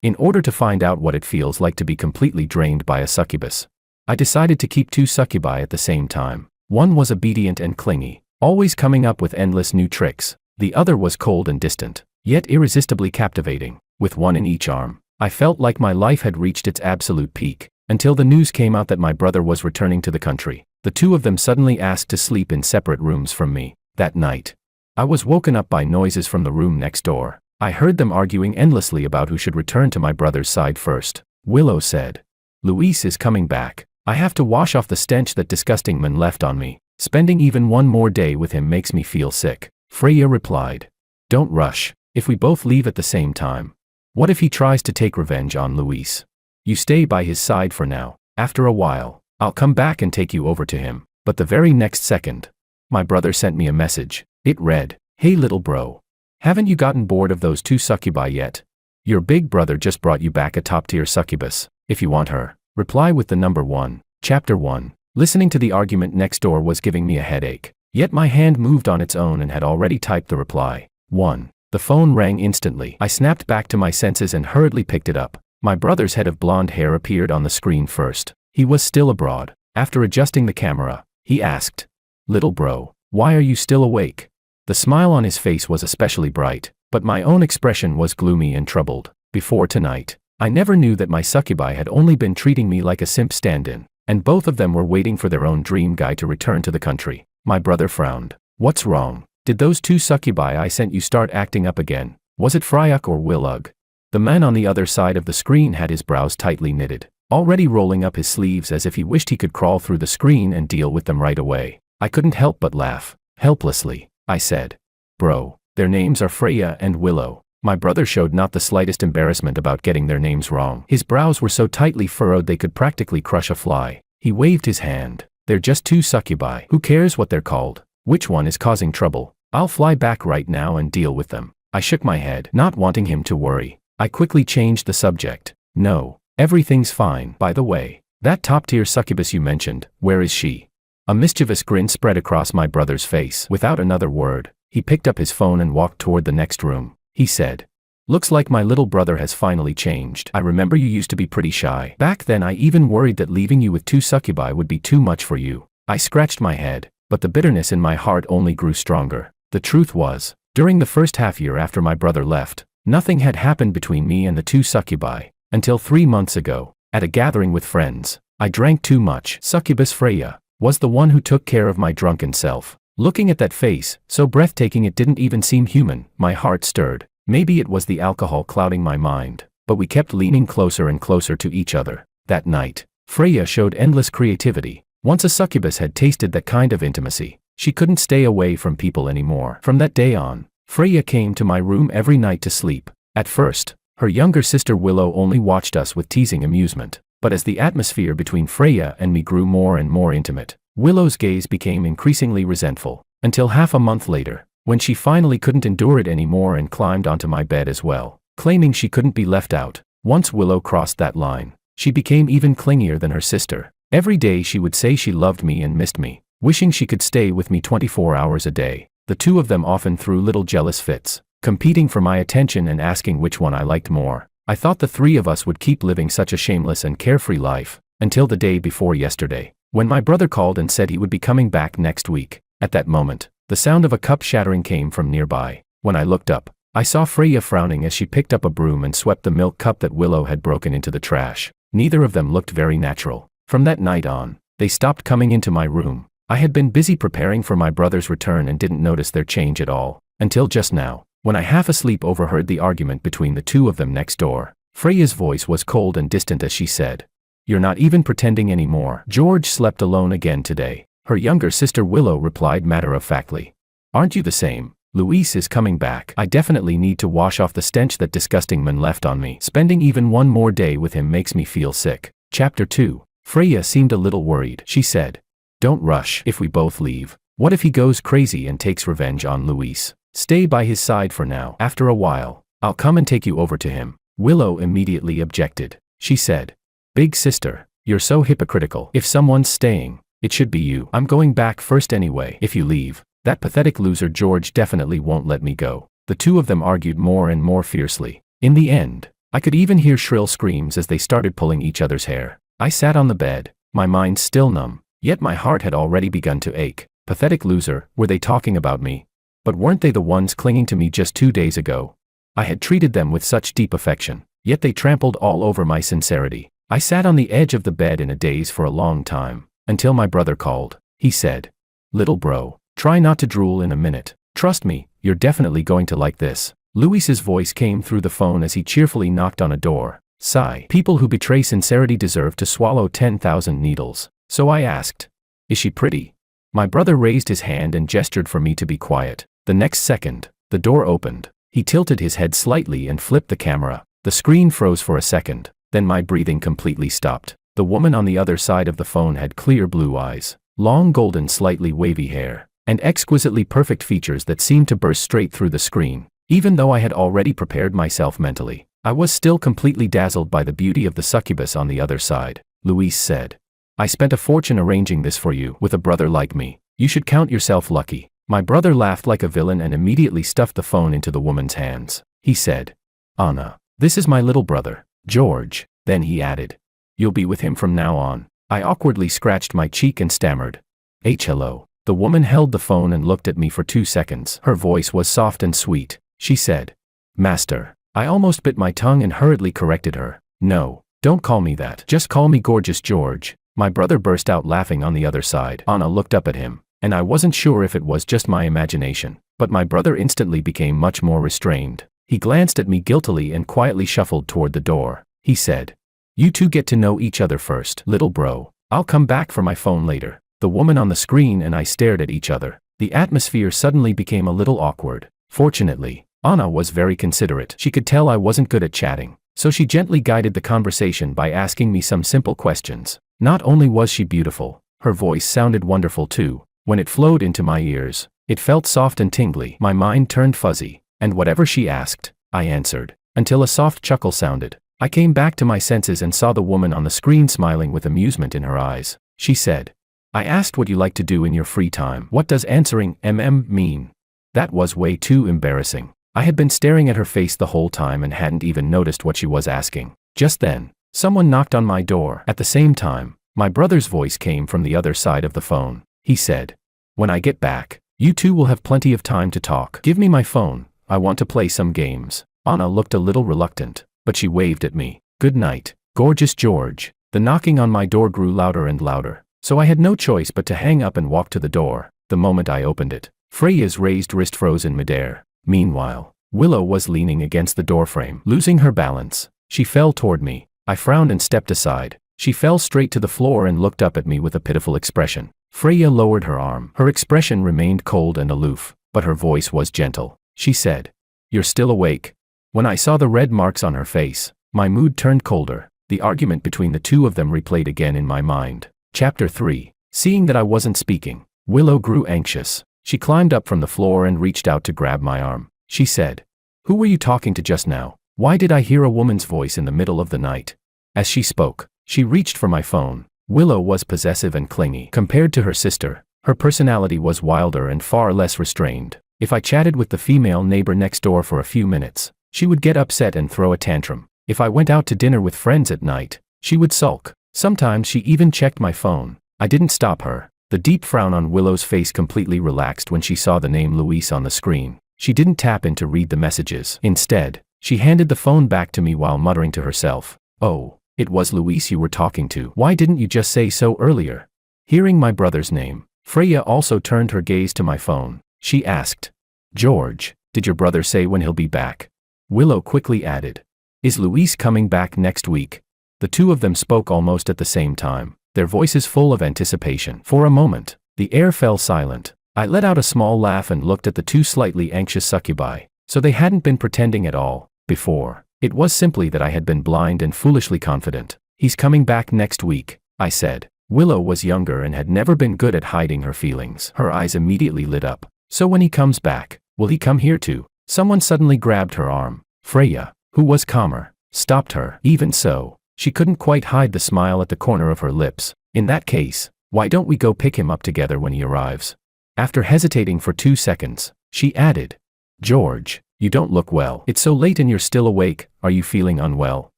in order to find out what it feels like to be completely drained by a succubus. I decided to keep 2 succubi at the same time. One was obedient and clingy, always coming up with endless new tricks. The other was cold and distant, yet irresistibly captivating, with one in each arm. I felt like my life had reached its absolute peak, until the news came out that my brother was returning to the country. The 2 of them suddenly asked to sleep in separate rooms from me. That night, I was woken up by noises from the room next door. I heard them arguing endlessly about who should return to my brother's side first. Willow said, "Luis is coming back. I have to wash off the stench that disgusting man left on me. Spending even one more day with him makes me feel sick." Freya replied, "Don't rush. If we both leave at the same time, what if he tries to take revenge on Luis? You stay by his side for now. After a while, I'll come back and take you over to him." But the very next second, my brother sent me a message. It read, "Hey little bro. Haven't you gotten bored of those 2 succubi yet? Your big brother just brought you back a top-tier succubus. If you want her, reply with the number 1. Chapter 1. Listening to the argument next door was giving me a headache. Yet my hand moved on its own and had already typed the reply. 1. The phone rang instantly. I snapped back to my senses and hurriedly picked it up. My brother's head of blonde hair appeared on the screen first. He was still abroad. After adjusting the camera, he asked, "Little bro, why are you still awake?" The smile on his face was especially bright, but my own expression was gloomy and troubled. Before tonight, I never knew that my succubi had only been treating me like a simp stand-in, and both of them were waiting for their own dream guy to return to the country. My brother frowned. "What's wrong? Did those 2 succubi I sent you start acting up again? Was it Freya or Willow?" The man on the other side of the screen had his brows tightly knitted, already rolling up his sleeves as if he wished he could crawl through the screen and deal with them right away. I couldn't help but laugh. Helplessly, I said, "Bro, their names are Freya and Willow." My brother showed not the slightest embarrassment about getting their names wrong. His brows were so tightly furrowed they could practically crush a fly. He waved his hand. "They're just 2 succubi. Who cares what they're called? Which one is causing trouble? I'll fly back right now and deal with them." I shook my head, not wanting him to worry. I quickly changed the subject. "No, everything's fine. By the way, that top-tier succubus you mentioned, where is she?" A mischievous grin spread across my brother's face. Without another word, he picked up his phone and walked toward the next room. He said, "Looks like my little brother has finally changed. I remember you used to be pretty shy. Back then I even worried that leaving you with 2 succubi would be too much for you." I scratched my head, but the bitterness in my heart only grew stronger. The truth was, during the first half-year after my brother left, nothing had happened between me and the 2 succubi, until 3 months ago, at a gathering with friends. I drank too much. Succubus Freya was the one who took care of my drunken self. Looking at that face, so breathtaking it didn't even seem human, my heart stirred. Maybe it was the alcohol clouding my mind, but we kept leaning closer and closer to each other. That night, Freya showed endless creativity. Once a succubus had tasted that kind of intimacy, she couldn't stay away from people anymore. From that day on, Freya came to my room every night to sleep. At first, her younger sister Willow only watched us with teasing amusement, but as the atmosphere between Freya and me grew more and more intimate, Willow's gaze became increasingly resentful, until half a month later, when she finally couldn't endure it anymore and climbed onto my bed as well, claiming she couldn't be left out. Once Willow crossed that line, she became even clingier than her sister. Every day she would say she loved me and missed me, wishing she could stay with me 24 hours a day. The 2 of them often threw little jealous fits, competing for my attention and asking which one I liked more. I thought the 3 of us would keep living such a shameless and carefree life, until the day before yesterday, when my brother called and said he would be coming back next week. At that moment, the sound of a cup shattering came from nearby. When I looked up, I saw Freya frowning as she picked up a broom and swept the milk cup that Willow had broken into the trash. Neither of them looked very natural. From that night on, they stopped coming into my room. I had been busy preparing for my brother's return and didn't notice their change at all, until just now, when I half asleep overheard the argument between the 2 of them next door. Freya's voice was cold and distant as she said, "You're not even pretending anymore. George slept alone again today." Her younger sister Willow replied matter-of-factly, "Aren't you the same? Luis is coming back. I definitely need to wash off the stench that disgusting man left on me. Spending even one more day with him makes me feel sick." Chapter 2. Freya seemed a little worried. She said, "Don't rush. If we both leave, what if he goes crazy and takes revenge on Luis? Stay by his side for now. After a while, I'll come and take you over to him." Willow immediately objected. She said, "Big sister, you're so hypocritical. If someone's staying, it should be you. I'm going back first anyway. If you leave, that pathetic loser George definitely won't let me go." The 2 of them argued more and more fiercely. In the end, I could even hear shrill screams as they started pulling each other's hair. I sat on the bed, my mind still numb, yet my heart had already begun to ache. Pathetic loser, were they talking about me? But weren't they the ones clinging to me just 2 days ago? I had treated them with such deep affection, yet they trampled all over my sincerity. I sat on the edge of the bed in a daze for a long time, until my brother called. He said, "Little bro, try not to drool in a minute. Trust me, you're definitely going to like this." Luis's voice came through the phone as he cheerfully knocked on a door. Sigh. People who betray sincerity deserve to swallow 10,000 needles. So I asked, "Is she pretty?" My brother raised his hand and gestured for me to be quiet. The next second, the door opened. He tilted his head slightly and flipped the camera. The screen froze for a second, then my breathing completely stopped. The woman on the other side of the phone had clear blue eyes, long golden slightly wavy hair, and exquisitely perfect features that seemed to burst straight through the screen. Even though I had already prepared myself mentally, I was still completely dazzled by the beauty of the succubus on the other side. Luis said, "I spent a fortune arranging this for you. With a brother like me, you should count yourself lucky." My brother laughed like a villain and immediately stuffed the phone into the woman's hands. He said, "Anna, this is my little brother, George." Then he added, "You'll be with him from now on." I awkwardly scratched my cheek and stammered, "Hello." The woman held the phone and looked at me for 2 seconds. Her voice was soft and sweet. She said, "Master." I almost bit my tongue and hurriedly corrected her. "No, don't call me that. Just call me Gorgeous George." My brother burst out laughing on the other side. Anna looked up at him, and I wasn't sure if it was just my imagination, but my brother instantly became much more restrained. He glanced at me guiltily and quietly shuffled toward the door. He said, "You two get to know each other first, little bro. I'll come back for my phone later." The woman on the screen and I stared at each other. The atmosphere suddenly became a little awkward. Fortunately, Anna was very considerate. She could tell I wasn't good at chatting, so she gently guided the conversation by asking me some simple questions. Not only was she beautiful, her voice sounded wonderful too. When it flowed into my ears, it felt soft and tingly. My mind turned fuzzy, and whatever she asked, I answered, until a soft chuckle sounded. I came back to my senses and saw the woman on the screen smiling with amusement in her eyes. She said, "I asked what you like to do in your free time. What does answering mean?" That was way too embarrassing. I had been staring at her face the whole time and hadn't even noticed what she was asking. Just then, someone knocked on my door. At the same time, my brother's voice came from the other side of the phone. He said, "When I get back, you two will have plenty of time to talk. Give me my phone. I want to play some games." Anna looked a little reluctant, but she waved at me. "Good night, Gorgeous George." The knocking on my door grew louder and louder, so I had no choice but to hang up and walk to the door. The moment I opened it, Freya's raised wrist froze in midair. Meanwhile, Willow was leaning against the doorframe. Losing her balance, she fell toward me. I frowned and stepped aside. She fell straight to the floor and looked up at me with a pitiful expression. Freya lowered her arm. Her expression remained cold and aloof, but her voice was gentle. She said, "You're still awake?" When I saw the red marks on her face, my mood turned colder. The argument between the two of them replayed again in my mind. Chapter 3. Seeing that I wasn't speaking, Willow grew anxious. She climbed up from the floor and reached out to grab my arm. She said, "Who were you talking to just now? Why did I hear a woman's voice in the middle of the night?" As she spoke, she reached for my phone. Willow was possessive and clingy. Compared to her sister, her personality was wilder and far less restrained. If I chatted with the female neighbor next door for a few minutes, she would get upset and throw a tantrum. If I went out to dinner with friends at night, she would sulk. Sometimes she even checked my phone. I didn't stop her. The deep frown on Willow's face completely relaxed when she saw the name Luis on the screen. She didn't tap in to read the messages. Instead, she handed the phone back to me while muttering to herself, "Oh, it was Luis you were talking to. Why didn't you just say so earlier?" Hearing my brother's name, Freya also turned her gaze to my phone. She asked, "George, did your brother say when he'll be back?" Willow quickly added, "Is Luis coming back next week?" The two of them spoke almost at the same time, their voices full of anticipation. For a moment, the air fell silent. I let out a small laugh and looked at the two slightly anxious succubi. So they hadn't been pretending at all before. It was simply that I had been blind and foolishly confident. "He's coming back next week," I said. Willow was younger and had never been good at hiding her feelings. Her eyes immediately lit up. "So when he comes back, will he come here too?" Someone suddenly grabbed her arm. Freya, who was calmer, stopped her. Even so, she couldn't quite hide the smile at the corner of her lips. "In that case, why don't we go pick him up together when he arrives?" After hesitating for 2 seconds, she added, "George, You don't look well. It's so late and you're still awake. Are you feeling unwell?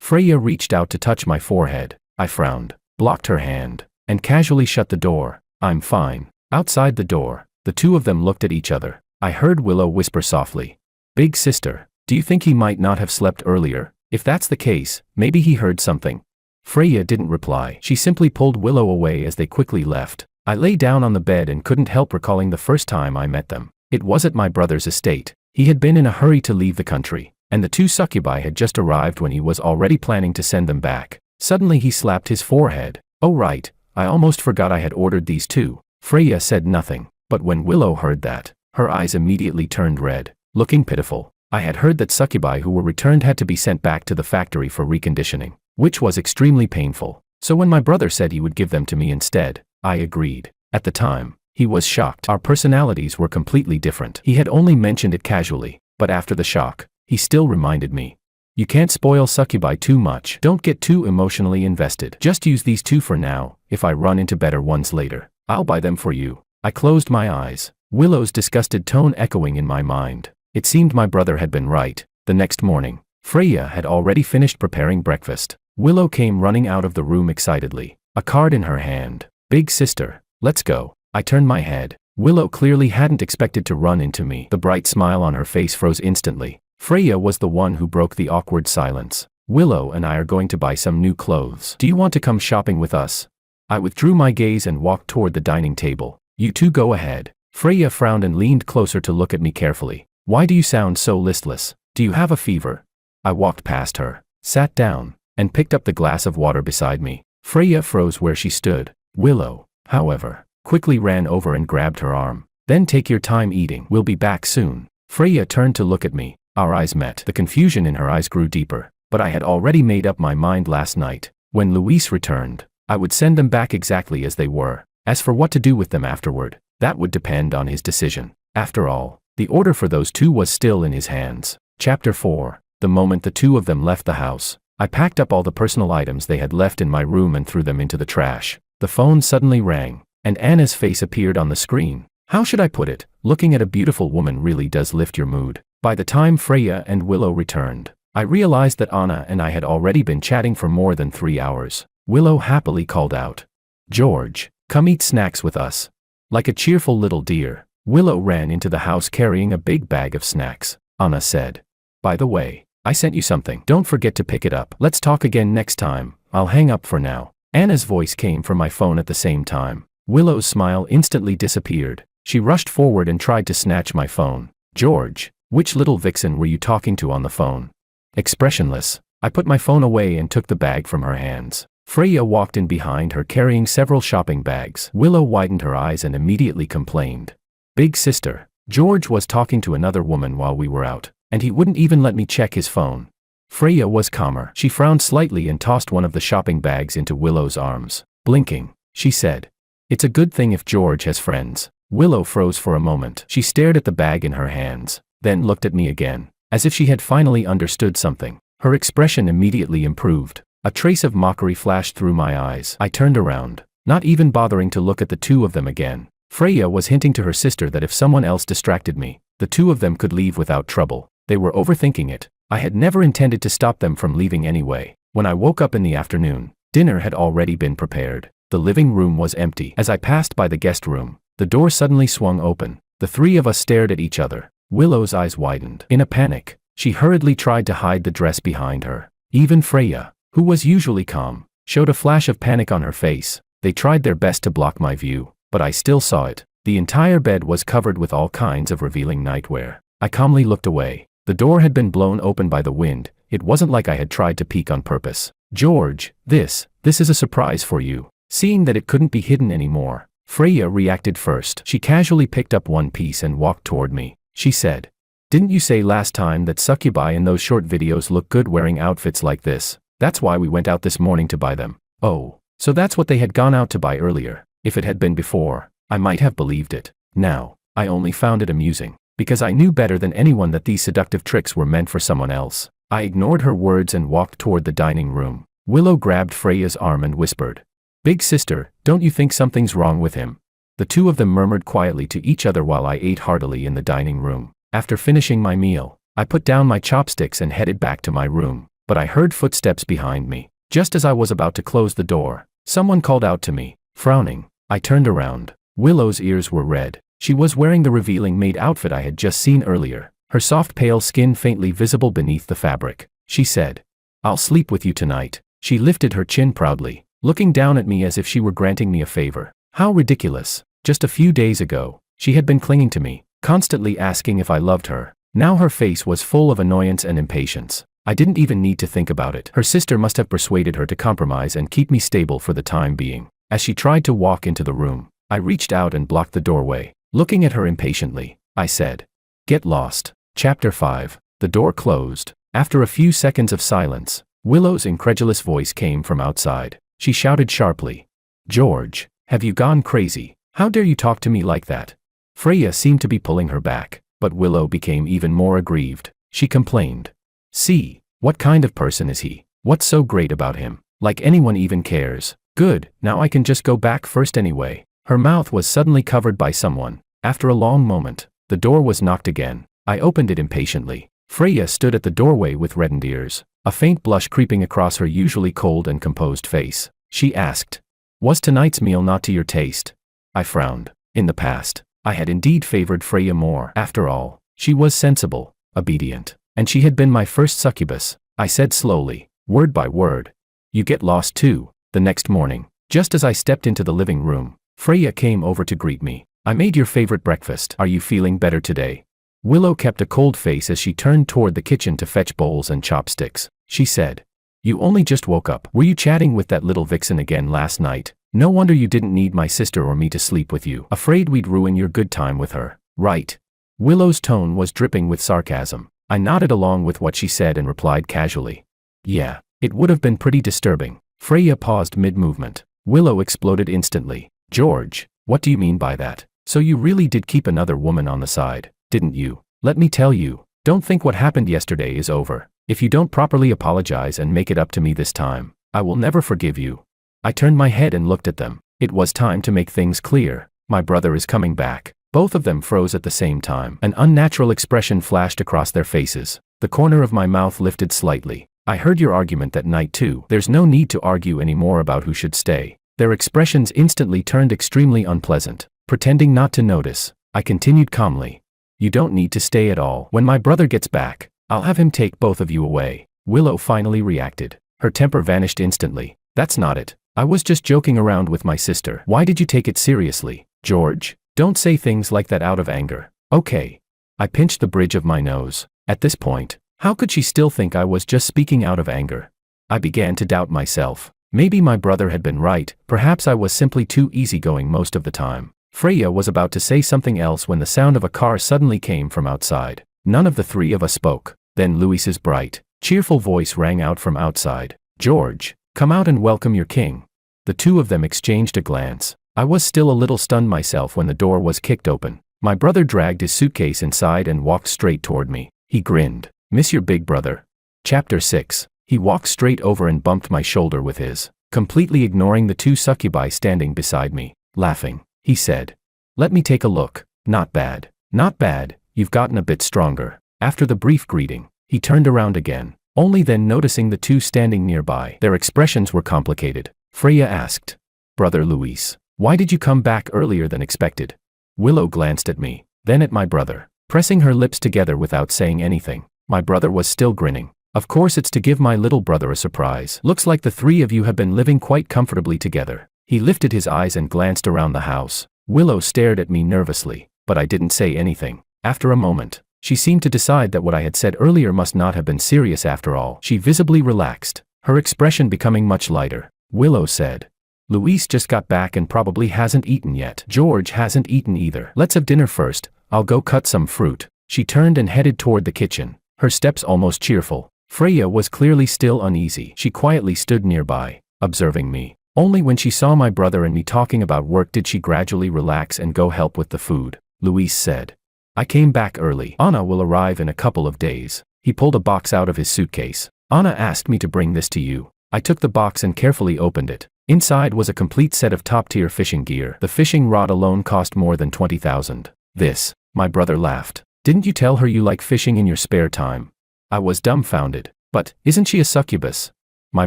Freya reached out to touch my forehead. I frowned, blocked her hand, and casually shut the door. I'm fine. Outside the door, the two of them looked at each other. I heard Willow whisper softly, "Big sister, do you think he might not have slept earlier? If that's the case, maybe he heard something." Freya didn't reply. She simply pulled Willow away as they quickly left. I lay down on the bed and couldn't help recalling the first time I met them. It was at my brother's estate. He had been in a hurry to leave the country, and the two succubi had just arrived when he was already planning to send them back. Suddenly he slapped his forehead. "Oh right, I almost forgot I had ordered these two." Freya said nothing, but when Willow heard that, her eyes immediately turned red, looking pitiful. I had heard that succubi who were returned had to be sent back to the factory for reconditioning, which was extremely painful. So when my brother said he would give them to me instead, I agreed. At the time, he was shocked. Our personalities were completely different. He had only mentioned it casually, but after the shock, he still reminded me. "You can't spoil succubi too much. Don't get too emotionally invested. Just use these two for now. If I run into better ones later, I'll buy them for you." I closed my eyes, Willow's disgusted tone echoing in my mind. It seemed my brother had been right. The next morning, Freya had already finished preparing breakfast. Willow came running out of the room excitedly, a card in her hand. "Big sister, let's go." I turned my head. Willow clearly hadn't expected to run into me. The bright smile on her face froze instantly. Freya was the one who broke the awkward silence. "Willow and I are going to buy some new clothes. Do you want to come shopping with us?" I withdrew my gaze and walked toward the dining table. "You two go ahead." Freya frowned and leaned closer to look at me carefully. "Why do you sound so listless? Do you have a fever?" I walked past her, sat down, and picked up the glass of water beside me. Freya froze where she stood. Willow, however, quickly ran over and grabbed her arm. "Then take your time eating. We'll be back soon." Freya turned to look at me. Our eyes met. The confusion in her eyes grew deeper, but I had already made up my mind last night. When Luis returned, I would send them back exactly as they were. As for what to do with them afterward, that would depend on his decision. After all, the order for those two was still in his hands. Chapter 4. The moment the two of them left the house, I packed up all the personal items they had left in my room and threw them into the trash. The phone suddenly rang, and Anna's face appeared on the screen. How should I put it? Looking at a beautiful woman really does lift your mood. By the time Freya and Willow returned, I realized that Anna and I had already been chatting for more than 3 hours. Willow happily called out, "George, come eat snacks with us." Like a cheerful little deer, Willow ran into the house carrying a big bag of snacks. Anna said, "By the way, I sent you something. Don't forget to pick it up. Let's talk again next time. I'll hang up for now." Anna's voice came from my phone at the same time. Willow's smile instantly disappeared. She rushed forward and tried to snatch my phone. "George, which little vixen were you talking to on the phone?" Expressionless, I put my phone away and took the bag from her hands. Freya walked in behind her carrying several shopping bags. Willow widened her eyes and immediately complained. "Big sister, George was talking to another woman while we were out, and he wouldn't even let me check his phone." Freya was calmer. She frowned slightly and tossed one of the shopping bags into Willow's arms. Blinking, she said, "It's a good thing if George has friends." Willow froze for a moment. She stared at the bag in her hands, then looked at me again, as if she had finally understood something. Her expression immediately improved. A trace of mockery flashed through my eyes. I turned around, not even bothering to look at the two of them again. Freya was hinting to her sister that if someone else distracted me, the two of them could leave without trouble. They were overthinking it. I had never intended to stop them from leaving anyway. When I woke up in the afternoon, dinner had already been prepared. The living room was empty. As I passed by the guest room, the door suddenly swung open. The three of us stared at each other. Willow's eyes widened. In a panic, she hurriedly tried to hide the dress behind her. Even Freya, who was usually calm, showed a flash of panic on her face. They tried their best to block my view, but I still saw it. The entire bed was covered with all kinds of revealing nightwear. I calmly looked away. The door had been blown open by the wind. It wasn't like I had tried to peek on purpose. "George, this is a surprise for you." Seeing that it couldn't be hidden anymore, Freya reacted first. She casually picked up one piece and walked toward me. She said, "Didn't you say last time that succubi in those short videos look good wearing outfits like this? That's why we went out this morning to buy them." Oh, so that's what they had gone out to buy earlier. If it had been before, I might have believed it. Now, I only found it amusing, because I knew better than anyone that these seductive tricks were meant for someone else. I ignored her words and walked toward the dining room. Willow grabbed Freya's arm and whispered, "Big sister, don't you think something's wrong with him?" The two of them murmured quietly to each other while I ate heartily in the dining room. After finishing my meal, I put down my chopsticks and headed back to my room, but I heard footsteps behind me. Just as I was about to close the door, someone called out to me. Frowning, I turned around. Willow's ears were red. She was wearing the revealing maid outfit I had just seen earlier, her soft pale skin faintly visible beneath the fabric. She said, "I'll sleep with you tonight." She lifted her chin proudly, looking down at me as if she were granting me a favor. How ridiculous. Just a few days ago, she had been clinging to me, constantly asking if I loved her. Now her face was full of annoyance and impatience. I didn't even need to think about it. Her sister must have persuaded her to compromise and keep me stable for the time being. As she tried to walk into the room, I reached out and blocked the doorway. Looking at her impatiently, I said, "Get lost." Chapter 5. The door closed. After a few seconds of silence, Willow's incredulous voice came from outside. She shouted sharply, "George, have you gone crazy? How dare you talk to me like that?" Freya seemed to be pulling her back, but Willow became even more aggrieved. She complained, "See, what kind of person is he? What's so great about him? Like anyone even cares. Good, now I can just go back first anyway." Her mouth was suddenly covered by someone. After a long moment, the door was knocked again. I opened it impatiently. Freya stood at the doorway with reddened ears, a faint blush creeping across her usually cold and composed face. She asked, "Was tonight's meal not to your taste?" I frowned. In the past, I had indeed favored Freya more. After all, she was sensible, obedient, and she had been my first succubus. I said slowly, word by word, "You get lost too." The next morning, just as I stepped into the living room, Freya came over to greet me. "I made your favorite breakfast. Are you feeling better today?" Willow kept a cold face as she turned toward the kitchen to fetch bowls and chopsticks. She said, "You only just woke up. Were you chatting with that little vixen again last night? No wonder you didn't need my sister or me to sleep with you. Afraid we'd ruin your good time with her, right?" Willow's tone was dripping with sarcasm. I nodded along with what she said and replied casually, "Yeah, it would have been pretty disturbing." Freya paused mid-movement. Willow exploded instantly. "George, what do you mean by that? So you really did keep another woman on the side, didn't you? Let me tell you, don't think what happened yesterday is over. If you don't properly apologize and make it up to me this time, I will never forgive you." I turned my head and looked at them. It was time to make things clear. My brother is coming back. Both of them froze at the same time. An unnatural expression flashed across their faces. The corner of my mouth lifted slightly. "I heard your argument that night too. There's no need to argue anymore about who should stay." Their expressions instantly turned extremely unpleasant. Pretending not to notice, I continued calmly, "You don't need to stay at all. When my brother gets back, I'll have him take both of you away." Willow finally reacted. Her temper vanished instantly. "That's not it. I was just joking around with my sister. Why did you take it seriously, George? Don't say things like that out of anger, okay?" I pinched the bridge of my nose. At this point, how could she still think I was just speaking out of anger? I began to doubt myself. Maybe my brother had been right. Perhaps I was simply too easygoing most of the time. Freya was about to say something else when the sound of a car suddenly came from outside. None of the three of us spoke. Then Louise's bright, cheerful voice rang out from outside. "George, come out and welcome your king." The two of them exchanged a glance. I was still a little stunned myself when the door was kicked open. My brother dragged his suitcase inside and walked straight toward me. He grinned. "Miss your big brother." Chapter 6. He walked straight over and bumped my shoulder with his, completely ignoring the two succubi standing beside me. Laughing, he said, "Let me take a look. Not bad. Not bad, you've gotten a bit stronger." After the brief greeting, he turned around again, only then noticing the two standing nearby. Their expressions were complicated. Freya asked, "Brother Luis, why did you come back earlier than expected?" Willow glanced at me, then at my brother, pressing her lips together without saying anything. My brother was still grinning. "Of course it's to give my little brother a surprise. Looks like the three of you have been living quite comfortably together." He lifted his eyes and glanced around the house. Willow stared at me nervously, but I didn't say anything. After a moment, she seemed to decide that what I had said earlier must not have been serious after all. She visibly relaxed, her expression becoming much lighter. Willow said, "Luis just got back and probably hasn't eaten yet. George hasn't eaten either. Let's have dinner first. I'll go cut some fruit." She turned and headed toward the kitchen, her steps almost cheerful. Freya was clearly still uneasy. She quietly stood nearby, observing me. Only when she saw my brother and me talking about work did she gradually relax and go help with the food. Luis said, "I came back early. Anna will arrive in a couple of days." He pulled a box out of his suitcase. "Anna asked me to bring this to you." I took the box and carefully opened it. Inside was a complete set of top-tier fishing gear. The fishing rod alone cost more than 20,000. "This," my brother laughed. Didn't you tell her you like fishing in your spare time? I was dumbfounded. But, isn't she a succubus? My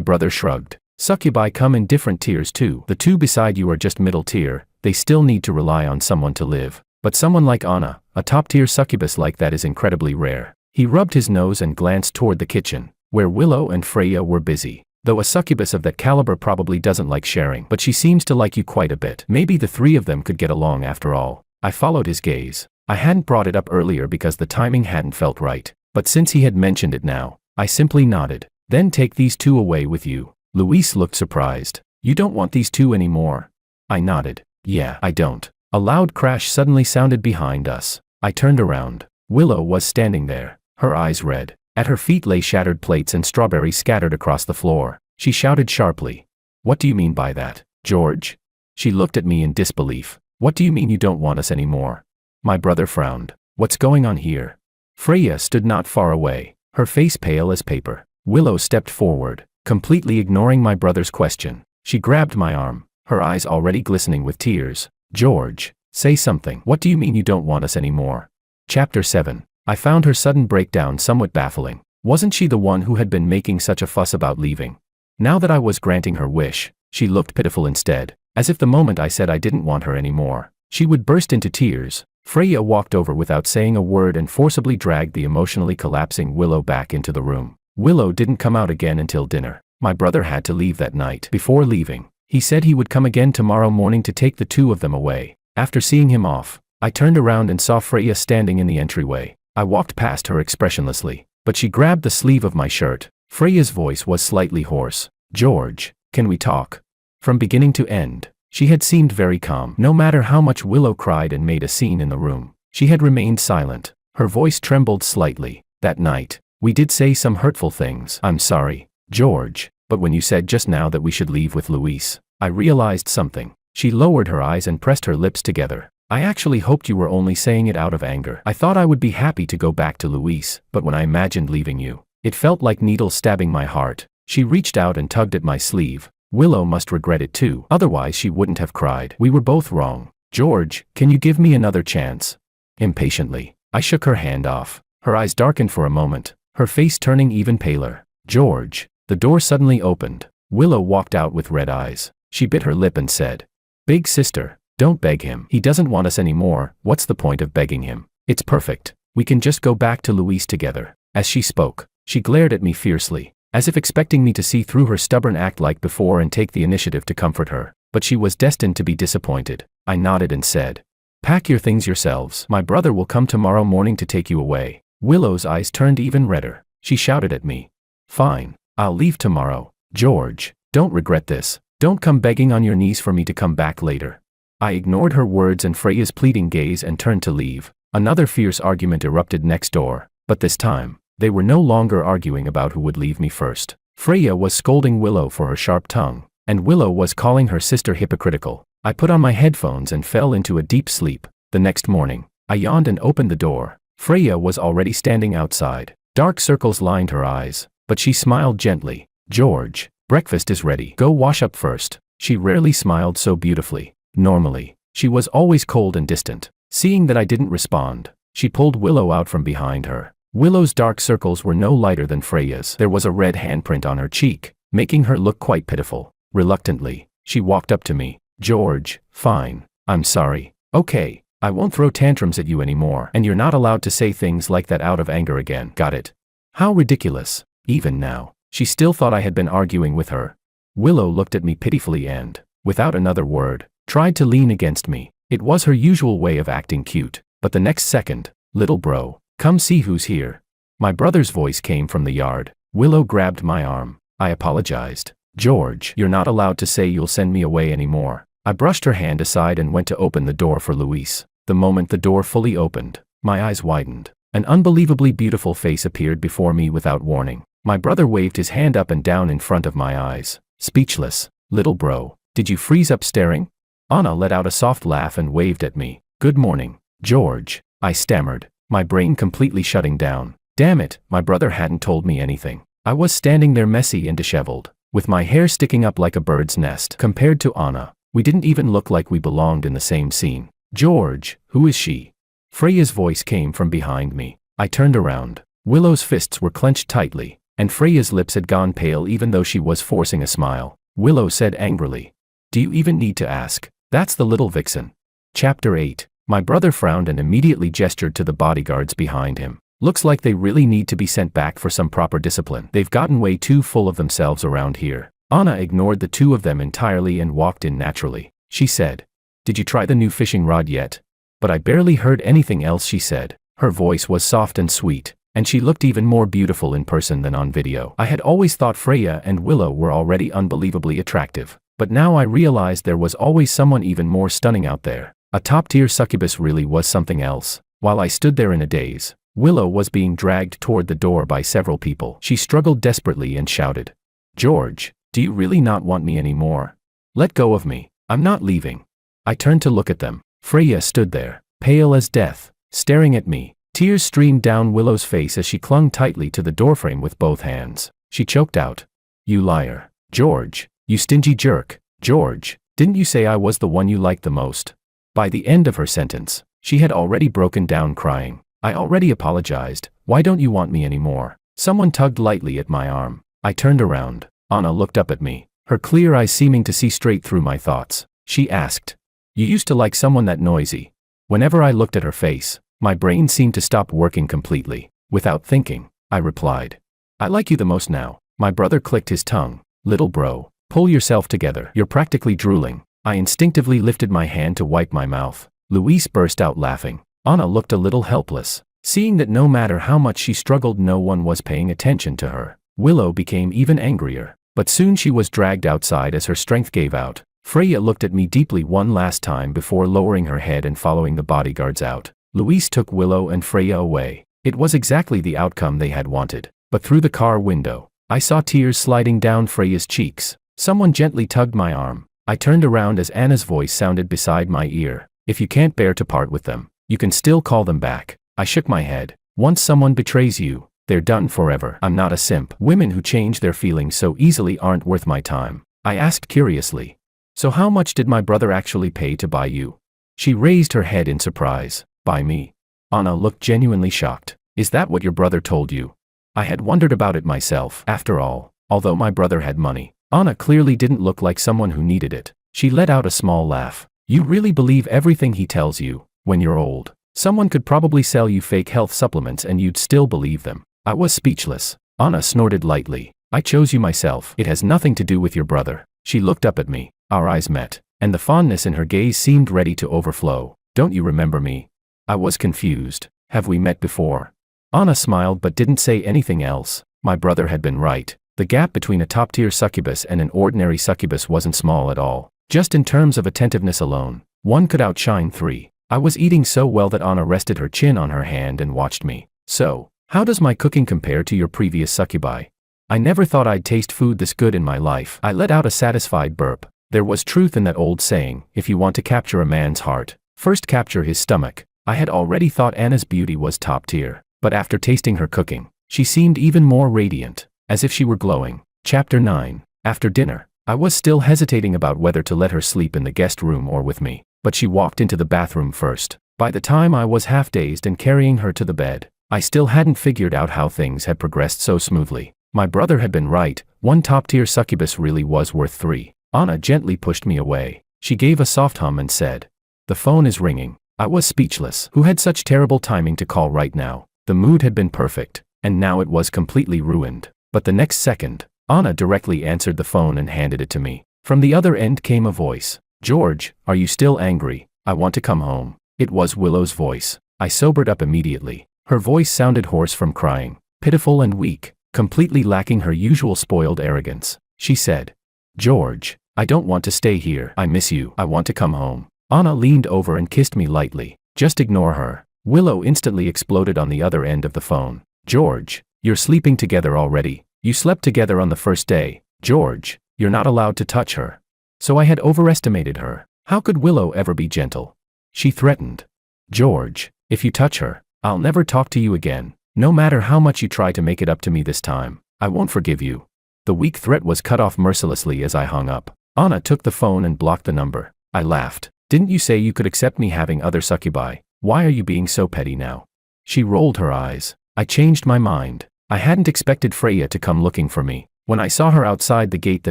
brother shrugged. Succubi come in different tiers too. The two beside you are just middle tier, they still need to rely on someone to live. But someone like Anna, a top-tier succubus like that is incredibly rare. He rubbed his nose and glanced toward the kitchen, where Willow and Freya were busy. Though a succubus of that caliber probably doesn't like sharing, but she seems to like you quite a bit. Maybe the three of them could get along after all. I followed his gaze. I hadn't brought it up earlier because the timing hadn't felt right, but since he had mentioned it now, I simply nodded. Then take these two away with you. Luis looked surprised. You don't want these two anymore? I nodded. Yeah, I don't. A loud crash suddenly sounded behind us. I turned around. Willow was standing there, her eyes red. At her feet lay shattered plates and strawberries scattered across the floor. She shouted sharply. What do you mean by that, George? She looked at me in disbelief. What do you mean you don't want us anymore? My brother frowned. What's going on here? Freya stood not far away, her face pale as paper. Willow stepped forward, completely ignoring my brother's question. She grabbed my arm, her eyes already glistening with tears. George, say something. What do you mean you don't want us anymore? Chapter 7. I found her sudden breakdown somewhat baffling. Wasn't she the one who had been making such a fuss about leaving? Now that I was granting her wish, she looked pitiful instead, as if the moment I said I didn't want her anymore, she would burst into tears. Freya walked over without saying a word and forcibly dragged the emotionally collapsing Willow back into the room. Willow didn't come out again until dinner. My brother had to leave that night. Before leaving, he said he would come again tomorrow morning to take the two of them away. After seeing him off, I turned around and saw Freya standing in the entryway. I walked past her expressionlessly, but she grabbed the sleeve of my shirt. Freya's voice was slightly hoarse. George, can we talk? From beginning to end, she had seemed very calm. No matter how much Willow cried and made a scene in the room, she had remained silent. Her voice trembled slightly. That night, we did say some hurtful things. I'm sorry, George, but when you said just now that we should leave with Luis, I realized something. She lowered her eyes and pressed her lips together. I actually hoped you were only saying it out of anger. I thought I would be happy to go back to Luis, but when I imagined leaving you, it felt like needles stabbing my heart. She reached out and tugged at my sleeve. Willow must regret it too, otherwise she wouldn't have cried. We were both wrong. George, can you give me another chance? Impatiently, I shook her hand off. Her eyes darkened for a moment, her face turning even paler. George. The door suddenly opened. Willow walked out with red eyes. She bit her lip and said, Big sister, don't beg him. He doesn't want us anymore. What's the point of begging him? It's perfect. We can just go back to Luis together. As she spoke, she glared at me fiercely, as if expecting me to see through her stubborn act like before and take the initiative to comfort her. But she was destined to be disappointed. I nodded and said, Pack your things yourselves. My brother will come tomorrow morning to take you away. Willow's eyes turned even redder. She shouted at me. Fine. I'll leave tomorrow. George, don't regret this. Don't come begging on your knees for me to come back later. I ignored her words and Freya's pleading gaze and turned to leave. Another fierce argument erupted next door, but this time, they were no longer arguing about who would leave me first. Freya was scolding Willow for her sharp tongue, and Willow was calling her sister hypocritical. I put on my headphones and fell into a deep sleep. The next morning, I yawned and opened the door. Freya was already standing outside. Dark circles lined her eyes, but she smiled gently. George, breakfast is ready. Go wash up first. She rarely smiled so beautifully. Normally, she was always cold and distant. Seeing that I didn't respond, she pulled Willow out from behind her. Willow's dark circles were no lighter than Freya's. There was a red handprint on her cheek, making her look quite pitiful. Reluctantly, she walked up to me. George, fine. I'm sorry. Okay, I won't throw tantrums at you anymore, and you're not allowed to say things like that out of anger again. Got it? How ridiculous. Even now, she still thought I had been arguing with her. Willow looked at me pitifully and, without another word, tried to lean against me. It was her usual way of acting cute, but the next second, little bro, come see who's here. My brother's voice came from the yard. Willow grabbed my arm. I apologized. George, you're not allowed to say you'll send me away anymore. I brushed her hand aside and went to open the door for Luis. The moment the door fully opened, my eyes widened. An unbelievably beautiful face appeared before me without warning. My brother waved his hand up and down in front of my eyes. Speechless. Little bro, did you freeze up staring? Anna let out a soft laugh and waved at me. Good morning, George, I stammered, my brain completely shutting down. Damn it, my brother hadn't told me anything. I was standing there messy and disheveled, with my hair sticking up like a bird's nest. Compared to Anna, we didn't even look like we belonged in the same scene. George, who is she? Freya's voice came from behind me. I turned around. Willow's fists were clenched tightly, and Freya's lips had gone pale even though she was forcing a smile. Willow said angrily, "Do you even need to ask? That's the little vixen." Chapter 8. My brother frowned and immediately gestured to the bodyguards behind him. Looks like they really need to be sent back for some proper discipline. They've gotten way too full of themselves around here. Anna ignored the two of them entirely and walked in naturally. She said, "Did you try the new fishing rod yet?" But I barely heard anything else she said. Her voice was soft and sweet, and she looked even more beautiful in person than on video. I had always thought Freya and Willow were already unbelievably attractive, but now I realized there was always someone even more stunning out there. A top-tier succubus really was something else. While I stood there in a daze, Willow was being dragged toward the door by several people. She struggled desperately and shouted, "George, do you really not want me anymore? Let go of me. I'm not leaving." I turned to look at them. Freya stood there, pale as death, staring at me. Tears streamed down Willow's face as she clung tightly to the doorframe with both hands. She choked out, "You liar. George, you stingy jerk. George, didn't you say I was the one you liked the most?" By the end of her sentence, she had already broken down crying. "I already apologized. Why don't you want me anymore?" Someone tugged lightly at my arm. I turned around. Anna looked up at me, her clear eyes seeming to see straight through my thoughts. She asked, "You used to like someone that noisy?" Whenever I looked at her face, my brain seemed to stop working completely. Without thinking, I replied, "I like you the most now." My brother clicked his tongue. "Little bro, pull yourself together. You're practically drooling." I instinctively lifted my hand to wipe my mouth. Luis burst out laughing. Anna looked a little helpless, seeing that no matter how much she struggled, no one was paying attention to her. Willow became even angrier, but soon she was dragged outside as her strength gave out. Freya looked at me deeply one last time before lowering her head and following the bodyguards out. Luis took Willow and Freya away. It was exactly the outcome they had wanted. But through the car window, I saw tears sliding down Freya's cheeks. Someone gently tugged my arm. I turned around as Anna's voice sounded beside my ear. "If you can't bear to part with them, you can still call them back." I shook my head. "Once someone betrays you, they're done forever. I'm not a simp. Women who change their feelings so easily aren't worth my time." I asked curiously, "So how much did my brother actually pay to buy you?" She raised her head in surprise. "Buy me?" Anna looked genuinely shocked. "Is that what your brother told you?" I had wondered about it myself. After all, although my brother had money, Anna clearly didn't look like someone who needed it. She let out a small laugh. "You really believe everything he tells you? When you're old, someone could probably sell you fake health supplements and you'd still believe them." I was speechless. Anna snorted lightly. "I chose you myself. It has nothing to do with your brother." She looked up at me. Our eyes met, and the fondness in her gaze seemed ready to overflow. "Don't you remember me?" I was confused. "Have we met before?" Anna smiled but didn't say anything else. My brother had been right. The gap between a top-tier succubus and an ordinary succubus wasn't small at all. Just in terms of attentiveness alone, one could outshine three. I was eating so well that Anna rested her chin on her hand and watched me. "So, how does my cooking compare to your previous succubi?" I never thought I'd taste food this good in my life. I let out a satisfied burp. There was truth in that old saying, if you want to capture a man's heart, first capture his stomach. I had already thought Anna's beauty was top tier, but after tasting her cooking, she seemed even more radiant, as if she were glowing. Chapter 9. After dinner, I was still hesitating about whether to let her sleep in the guest room or with me, but she walked into the bathroom first. By the time I was half dazed and carrying her to the bed, I still hadn't figured out how things had progressed so smoothly. My brother had been right, one top-tier succubus really was worth three. Anna gently pushed me away. She gave a soft hum and said, "The phone is ringing." I was speechless. Who had such terrible timing to call right now? The mood had been perfect, and now it was completely ruined. But the next second, Anna directly answered the phone and handed it to me. From the other end came a voice. "George, are you still angry? I want to come home." It was Willow's voice. I sobered up immediately. Her voice sounded hoarse from crying, pitiful and weak, completely lacking her usual spoiled arrogance. She said, "George, I don't want to stay here. I miss you. I want to come home." Anna leaned over and kissed me lightly. "Just ignore her." Willow instantly exploded on the other end of the phone. "George, you're sleeping together already. You slept together on the first day. George, you're not allowed to touch her." So I had overestimated her. How could Willow ever be gentle? She threatened. "George, if you touch her, I'll never talk to you again. No matter how much you try to make it up to me this time, I won't forgive you." The weak threat was cut off mercilessly as I hung up. Anna took the phone and blocked the number. I laughed. "Didn't you say you could accept me having other succubi? Why are you being so petty now? She rolled her eyes. I changed my mind. I hadn't expected Freya to come looking for me. When I saw her outside the gate the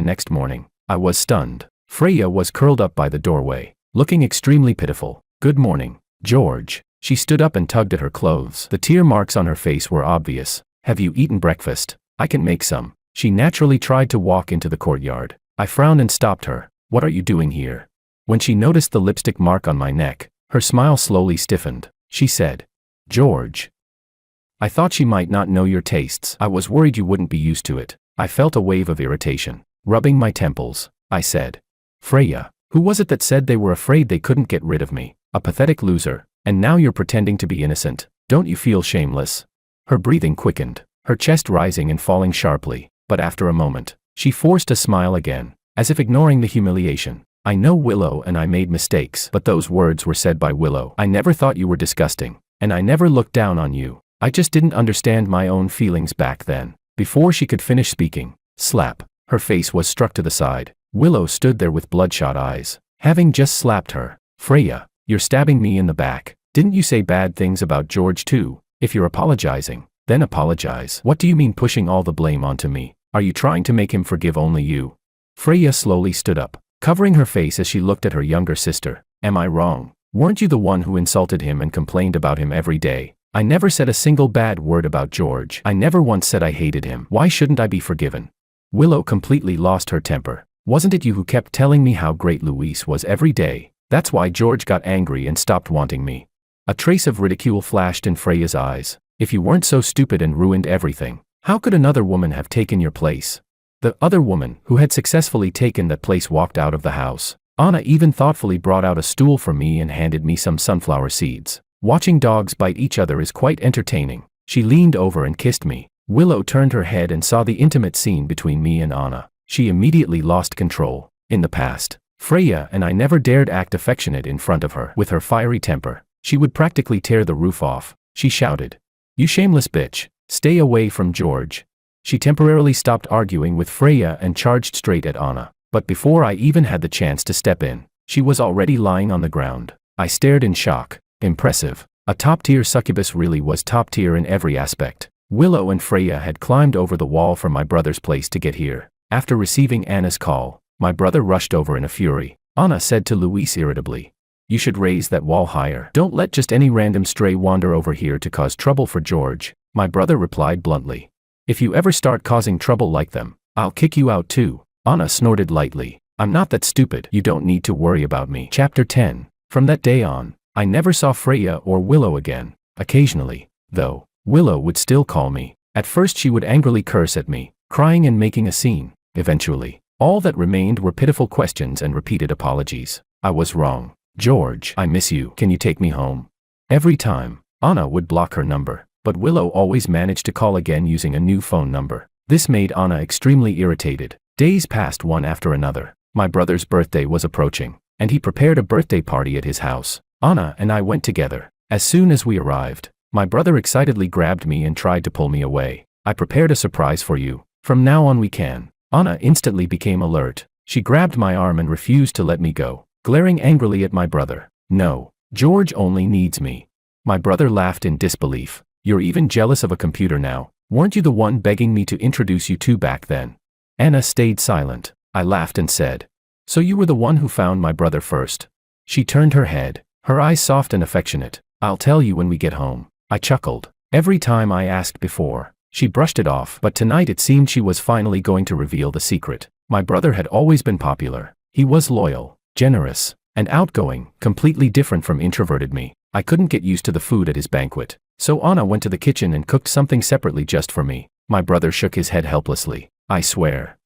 next morning, I was stunned. Freya was curled up by the doorway, looking extremely pitiful. Good morning, George. She stood up and tugged at her clothes. The tear marks on her face were obvious. Have you eaten breakfast? I can make some. She naturally tried to walk into the courtyard. I frowned and stopped her. What are you doing here? When she noticed the lipstick mark on my neck, her smile slowly stiffened. She said, George. I thought she might not know your tastes. I was worried you wouldn't be used to it. I felt a wave of irritation. Rubbing my temples, I said, Freya, who was it that said they were afraid they couldn't get rid of me? A pathetic loser. And now you're pretending to be innocent. Don't you feel shameless? Her breathing quickened, her chest rising and falling sharply, but after a moment, she forced a smile again, as if ignoring the humiliation. I know, Willow, and I made mistakes, but those words were said by Willow. I never thought you were disgusting, and I never looked down on you. I just didn't understand my own feelings back then. Before she could finish speaking, slap, her face was struck to the side. Willow stood there with bloodshot eyes, having just slapped her. Freya, you're stabbing me in the back. Didn't you say bad things about George too? If you're apologizing, then apologize. What do you mean pushing all the blame onto me? Are you trying to make him forgive only you? Freya slowly stood up, covering her face as she looked at her younger sister. Am I wrong? Weren't you the one who insulted him and complained about him every day? I never said a single bad word about George. I never once said I hated him. Why shouldn't I be forgiven? Willow completely lost her temper. Wasn't it you who kept telling me how great Luis was every day? That's why George got angry and stopped wanting me. A trace of ridicule flashed in Freya's eyes. If you weren't so stupid and ruined everything, how could another woman have taken your place? The other woman, who had successfully taken that place, walked out of the house. Anna even thoughtfully brought out a stool for me and handed me some sunflower seeds. Watching dogs bite each other is quite entertaining. She leaned over and kissed me. Willow turned her head and saw the intimate scene between me and Anna. She immediately lost control. In the past, Freya and I never dared act affectionate in front of her. With her fiery temper, she would practically tear the roof off. She shouted, "You shameless bitch, stay away from George." She temporarily stopped arguing with Freya and charged straight at Anna. But before I even had the chance to step in, she was already lying on the ground. I stared in shock. Impressive. A top-tier succubus really was top-tier in every aspect. Willow and Freya had climbed over the wall from my brother's place to get here. After receiving Anna's call, my brother rushed over in a fury. Anna said to Luis irritably, "You should raise that wall higher. Don't let just any random stray wander over here to cause trouble for George." My brother replied bluntly, "If you ever start causing trouble like them, I'll kick you out too." Anna snorted lightly. "I'm not that stupid. You don't need to worry about me." Chapter 10. From that day on, I never saw Freya or Willow again. Occasionally, though, Willow would still call me. At first she would angrily curse at me, crying and making a scene. Eventually, all that remained were pitiful questions and repeated apologies. I was wrong. "George, I miss you. Can you take me home?" Every time, Anna would block her number, but Willow always managed to call again using a new phone number. This made Anna extremely irritated. Days passed one after another. My brother's birthday was approaching, and he prepared a birthday party at his house. Anna and I went together. As soon as we arrived, my brother excitedly grabbed me and tried to pull me away. "I prepared a surprise for you. From now on we can." Anna instantly became alert. She grabbed my arm and refused to let me go, glaring angrily at my brother. "No, George only needs me." My brother laughed in disbelief. "You're even jealous of a computer now. Weren't you the one begging me to introduce you to back then?" Anna stayed silent. I laughed and said, "So you were the one who found my brother first?" She turned her head, her eyes soft and affectionate. "I'll tell you when we get home." I chuckled. Every time I asked before, she brushed it off, but tonight it seemed she was finally going to reveal the secret. My brother had always been popular. He was loyal, generous, and outgoing, completely different from introverted me. I couldn't get used to the food at his banquet, so Anna went to the kitchen and cooked something separately just for me. My brother shook his head helplessly. "I swear.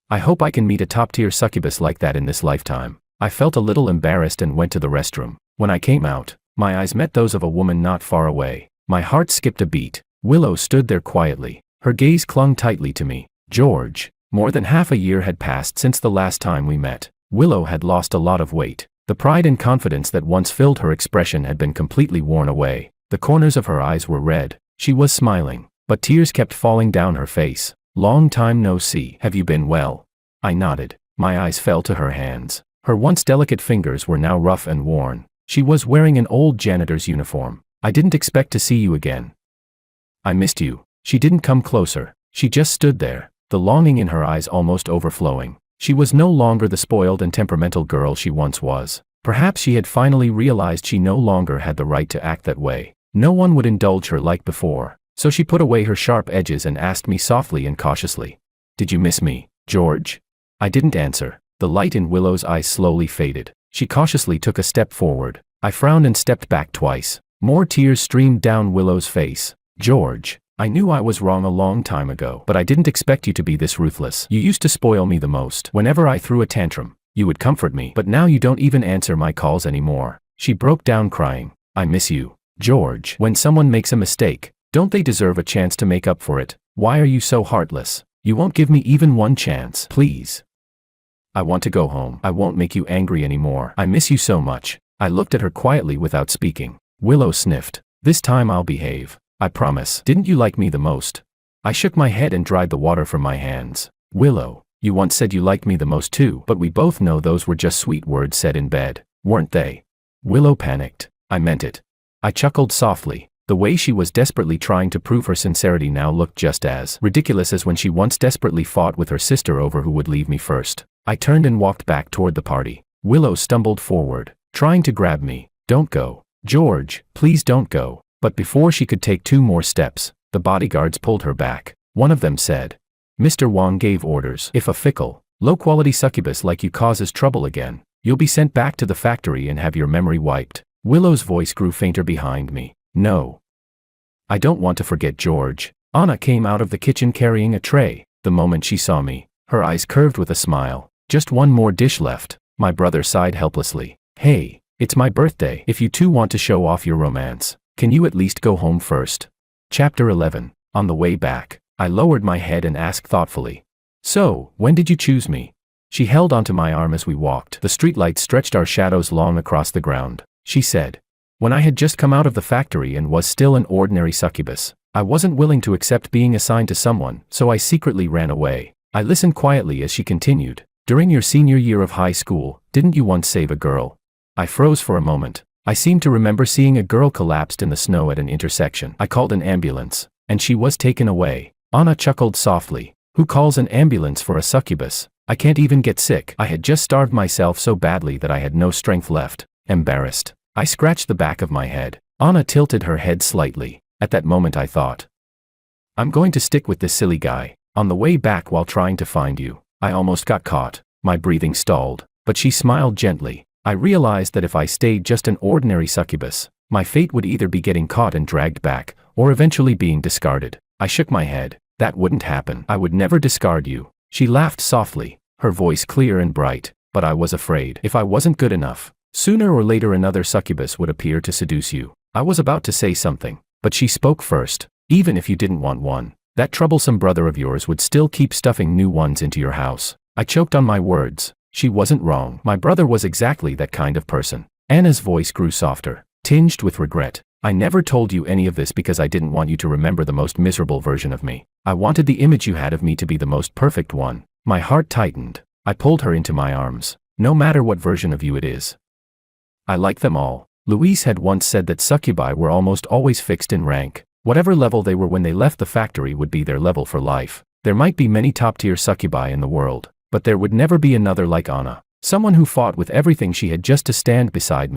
I hope I can meet a top-tier succubus like that in this lifetime." I felt a little embarrassed and went to the restroom. When I came out, my eyes met those of a woman not far away. My heart skipped a beat. Willow stood there quietly. Her gaze clung tightly to me. "George." More than half a year had passed since the last time we met. Willow had lost a lot of weight. The pride and confidence that once filled her expression had been completely worn away. The corners of her eyes were red. She was smiling, but tears kept falling down her face. "Long time no see. Have you been well?" I nodded. My eyes fell to her hands. Her once delicate fingers were now rough and worn. She was wearing an old janitor's uniform. I didn't expect to see you again. I missed you. She didn't come closer. She just stood there, the longing in her eyes almost overflowing. She was no longer the spoiled and temperamental girl she once was. Perhaps she had finally realized she no longer had the right to act that way. No one would indulge her like before. So she put away her sharp edges and asked me softly and cautiously, "Did you miss me, George?" I didn't answer. The light in Willow's eyes slowly faded. She cautiously took a step forward. I frowned and stepped back twice. More tears streamed down Willow's face. "George, I knew I was wrong a long time ago, but I didn't expect you to be this ruthless. You used to spoil me the most. Whenever I threw a tantrum, you would comfort me, but now you don't even answer my calls anymore." She broke down crying. "I miss you, George. When someone makes a mistake, don't they deserve a chance to make up for it? Why are you so heartless? You won't give me even one chance, please. I want to go home. I won't make you angry anymore. I miss you so much." I looked at her quietly without speaking. Willow sniffed. "This time I'll behave. I promise." "Didn't you like me the most?" I shook my head and dried the water from my hands. "Willow, you once said you liked me the most too, but we both know those were just sweet words said in bed, weren't they?" Willow panicked. "I meant it." I chuckled softly. The way she was desperately trying to prove her sincerity now looked just as ridiculous as when she once desperately fought with her sister over who would leave me first. I turned and walked back toward the party. Willow stumbled forward, trying to grab me. "Don't go. George, please don't go." But before she could take 2 more steps, the bodyguards pulled her back. One of them said, "Mr. Wong gave orders. If a fickle, low-quality succubus like you causes trouble again, you'll be sent back to the factory and have your memory wiped." Willow's voice grew fainter behind me. "No. I don't want to forget George." Anna came out of the kitchen carrying a tray. The moment she saw me, her eyes curved with a smile. "Just one more dish left." My brother sighed helplessly. "Hey, it's my birthday. If you two want to show off your romance, can you at least go home first?" Chapter 11. On the way back, I lowered my head and asked thoughtfully, "So, when did you choose me?" She held onto my arm as we walked. The streetlights stretched our shadows long across the ground. She said, "When I had just come out of the factory and was still an ordinary succubus, I wasn't willing to accept being assigned to someone, so I secretly ran away." I listened quietly as she continued, "During your senior year of high school, didn't you once save a girl?" I froze for a moment. I seemed to remember seeing a girl collapsed in the snow at an intersection. I called an ambulance, and she was taken away. Anna chuckled softly. "Who calls an ambulance for a succubus? I can't even get sick." I had just starved myself so badly that I had no strength left. Embarrassed, I scratched the back of my head. Anna tilted her head slightly. At that moment I thought, "I'm going to stick with this silly guy." On the way back while trying to find you, I almost got caught. My breathing stalled, but she smiled gently. I realized that if I stayed just an ordinary succubus, my fate would either be getting caught and dragged back, or eventually being discarded. I shook my head. "That wouldn't happen. I would never discard you." She laughed softly, her voice clear and bright. "But I was afraid. If I wasn't good enough, sooner or later another succubus would appear to seduce you." I was about to say something, but she spoke first. "Even if you didn't want one, that troublesome brother of yours would still keep stuffing new ones into your house." I choked on my words. She wasn't wrong. My brother was exactly that kind of person. Anna's voice grew softer, tinged with regret. "I never told you any of this because I didn't want you to remember the most miserable version of me. I wanted the image you had of me to be the most perfect one." My heart tightened. I pulled her into my arms. "No matter what version of you it is, I like them all." Louise had once said that succubi were almost always fixed in rank. Whatever level they were when they left the factory would be their level for life. There might be many top-tier succubi in the world, but there would never be another like Anna. Someone who fought with everything she had just to stand beside me.